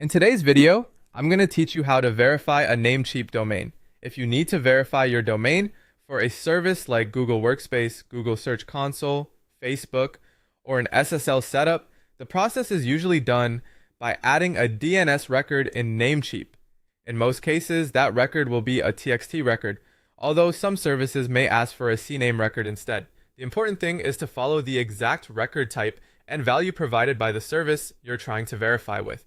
In today's video, I'm going to teach you how to verify a Namecheap domain. If you need to verify your domain for a service like Google Workspace, Google Search Console, Facebook, or an SSL setup, the process is usually done by adding a DNS record in Namecheap. In most cases, that record will be a TXT record, although some services may ask for a CNAME record instead. The important thing is to follow the exact record type and value provided by the service you're trying to verify with.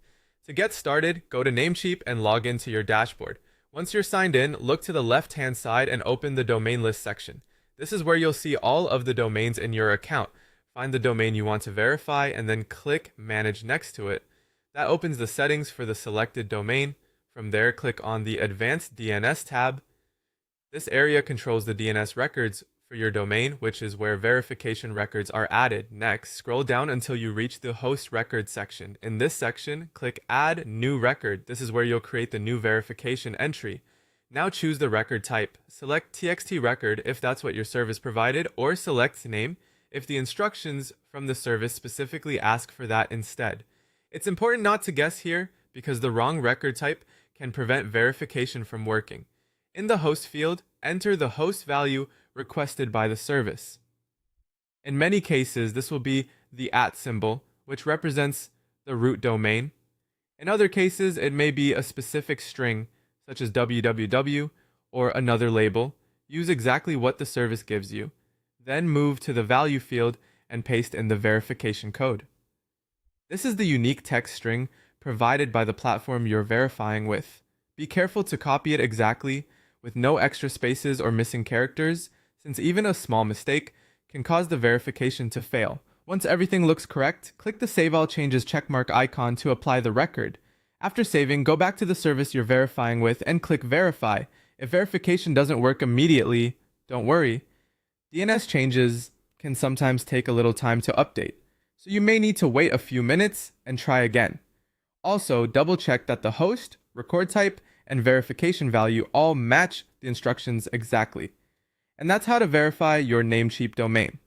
To get started, go to Namecheap and log into your dashboard. Once you're signed in, look to the left-hand side and open the domain list section. This is where you'll see all of the domains in your account. Find the domain you want to verify and then click Manage next to it. That opens the settings for the selected domain. From there, click on the Advanced DNS tab. This area controls the DNS records for your domain, which is where verification records are added. Next, scroll down until you reach the host record section. In this section, click Add New Record. This is where you'll create the new verification entry. Now choose the record type. Select TXT record if that's what your service provided, or select name if the instructions from the service specifically ask for that instead. It's important not to guess here because the wrong record type can prevent verification from working. In the host field, enter the host value requested by the service. In many cases, this will be the @ symbol, which represents the root domain. In other cases, it may be a specific string, such as www, or another label. Use exactly what the service gives you. Then move to the value field and paste in the verification code. This is the unique text string provided by the platform you're verifying with. Be careful to copy it exactly, with no extra spaces or missing characters, since even a small mistake can cause the verification to fail. Once everything looks correct, click the Save All Changes checkmark icon to apply the record. After saving, go back to the service you're verifying with and click Verify. If verification doesn't work immediately, don't worry. DNS changes can sometimes take a little time to update, so you may need to wait a few minutes and try again. Also, double check that the host, record type, and verification value all match the instructions exactly. And that's how to verify your Namecheap domain.